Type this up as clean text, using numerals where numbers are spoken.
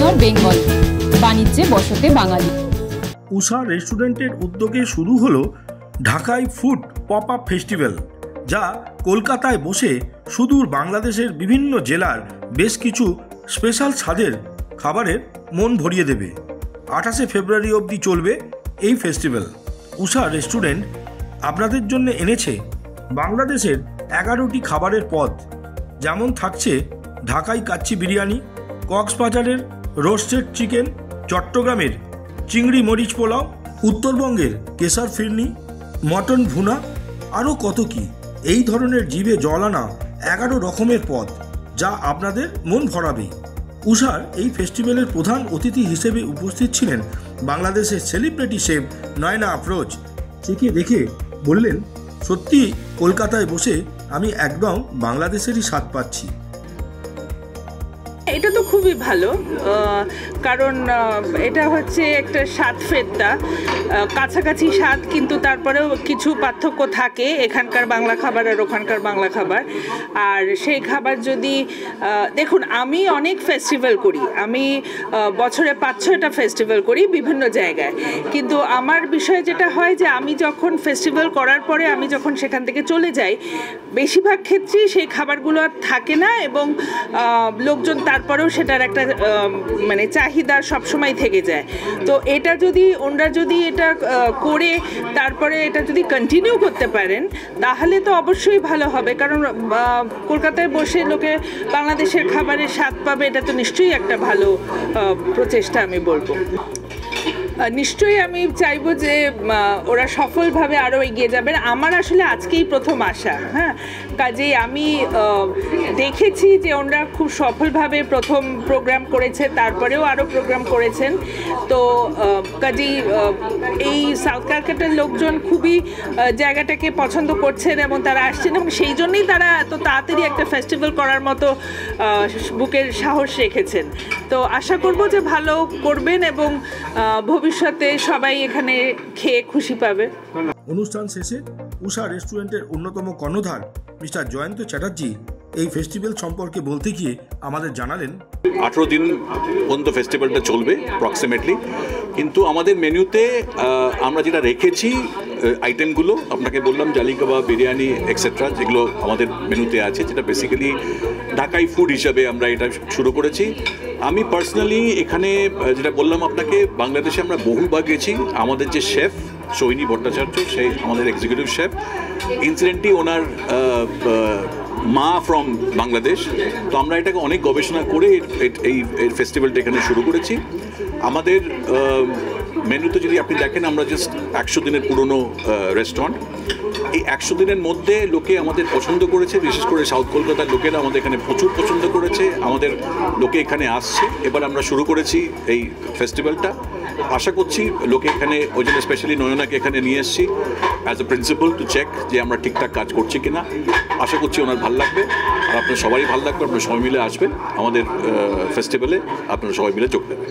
Cuisine of Bengal, বাণিজ্যে বসতে বাঙালি। উষা রেস্টুরেন্টের উদ্যোগে শুরু হলো ঢাকাই ফুড পপ আপ ফেস্টিভ্যাল, যা কলকাতায় বসে সুদূর বাংলাদেশের বিভিন্ন জেলার বেশ কিছু স্পেশাল স্বাদের খাবারের মন ভরিয়ে দেবে। 28শে ফেব্রুয়ারি অবধি চলবে এই ফেস্টিভ্যাল। উষা রেস্টুরেন্ট আপনাদের জন্য এনেছে বাংলাদেশের 11টি খাবারের পদ, যেমন থাকছে ঢাকাই কাচ্চি বিরিয়ানি, কক্সবাজারের রোস্টেড চিকেন, চট্টগ্রামের চিংড়ি মরিচ পোলাও, উত্তরবঙ্গের কেশর ফিরনি, মটন ভুনা, আরও কত কি। এই ধরনের জিভে জল আনা 11 রকমের পদ, যা আপনাদের মন ভরাবে। উষার এই ফেস্টিভ্যালের প্রধান অতিথি হিসেবে উপস্থিত ছিলেন বাংলাদেশের সেলিব্রিটি শেফ নয়না আফরোজ। চেখে দেখে বললেন, সত্যি কলকাতায় বসে আমি একদম বাংলাদেশেরই স্বাদ পাচ্ছি। এটা তো খুবই ভালো, কারণ এটা হচ্ছে একটা স্বাদ ফেরটা, কাছাকাছি স্বাদ, কিন্তু তারপরেও কিছু পার্থক্য থাকে এখানকার বাংলা খাবার আর ওখানকার বাংলা খাবার। আর সেই খাবার যদি দেখুন, আমি অনেক ফেস্টিভ্যাল করি, আমি বছরে 5-6টা ফেস্টিভ্যাল করি বিভিন্ন জায়গায়, কিন্তু আমার বিষয় যেটা হয় যে আমি যখন ফেস্টিভ্যাল করার পরে আমি যখন সেখান থেকে চলে যাই, বেশিরভাগ ক্ষেত্রেই সেই খাবারগুলো আর থাকে না, এবং লোকজন তারপরেও সেটার একটা মানে চাহিদা সবসময় থেকে যায়। তো এটা যদি ওনারা যদি এটা করে তারপরে এটা যদি কন্টিনিউ করতে পারেন, তাহলে তো অবশ্যই ভালো হবে, কারণ কলকাতায় বসে লোকে বাংলাদেশের খাবারের স্বাদ পাবে, এটা তো নিশ্চয়ই একটা ভালো প্রচেষ্টা আমি বলবো। নিশ্চয়ই আমি চাইবো যে ওরা সফলভাবে আরও এগিয়ে যাবেন। আমার আসলে আজকেই প্রথম আসা, হ্যাঁ, কাজেই আমি দেখেছি যে ওনারা খুব সফলভাবে প্রথম প্রোগ্রাম করেছে, তারপরেও আরও প্রোগ্রাম করেছেন। তো কাজেই এই সাউথ ক্যালকাটার লোকজন খুবই জায়গাটাকে পছন্দ করছেন এবং তারা আসছেন, এবং সেই জন্যই তারা এত তাড়াতাড়ি একটা ফেস্টিভ্যাল করার মতো বুকের সাহস রেখেছেন। তো আশা করব যে ভালো করবেন এবং ভবিষ্যতে সবাই এখানে খেয়ে খুশি পাবে। অনুষ্ঠান শেষে উষা রেস্টুরেন্টের অন্যতম কর্ণধার মিস্টার জয়ন্ত চ্যাটার্জি এই ফেস্টিভ্যাল সম্পর্কে বলতে গিয়ে আমাদের জানালেন, 18 দিন পর্যন্ত ফেস্টিভ্যালটা চলবে অ্যাপ্রক্সিমেটলি, কিন্তু আমাদের মেনুতে আমরা যেটা রেখেছি আইটেমগুলো আপনাকে বললাম, জালি কাবাব, বিরিয়ানি এক্সেট্রা, যেগুলো আমাদের মেনুতে আছে, যেটা বেসিক্যালি ঢাকাই ফুড হিসাবে আমরা এটা শুরু করেছি। আমি পার্সোনালি এখানে যেটা বললাম আপনাকে, বাংলাদেশে আমরা বহুবার গেছি। আমাদের যে শেফ সৈনী ভট্টাচার্য, সেই আমাদের এক্সিকিউটিভ শেফ, ইনসিডেন্টলি ওনার মা ফ্রম বাংলাদেশ। তো আমরা এটাকে অনেক গবেষণা করে এই ফেস্টিভ্যালটা এখানে শুরু করেছি। আমাদের মেনুতে যদি আপনি দেখেন, আমরা জাস্ট 100 দিনের পুরনো রেস্টুরেন্ট। এই 100 দিনের মধ্যে লোকে আমাদের পছন্দ করেছে, বিশেষ করে সাউথ কলকাতার লোকেরা আমাদের এখানে প্রচুর পছন্দ করেছে, আমাদের লোকে এখানে আসছে। এবার আমরা শুরু করেছি এই ফেস্টিভ্যালটা, আশা করছি লোকে এখানে, ওই জন্য স্পেশালি নয়নাকে এখানে নিয়ে এসেছি as a principal to check যে আমরা ঠিকঠাক কাজ করছি কিনা। আশা করছি ওনার ভালো লাগবে, আর আপনার সবারই ভালো লাগবে। আপনারা সবাই মিলে আসবেন আমাদের ফেস্টিভ্যালে, আপনারা সবাই মিলে যোগ দেবেন।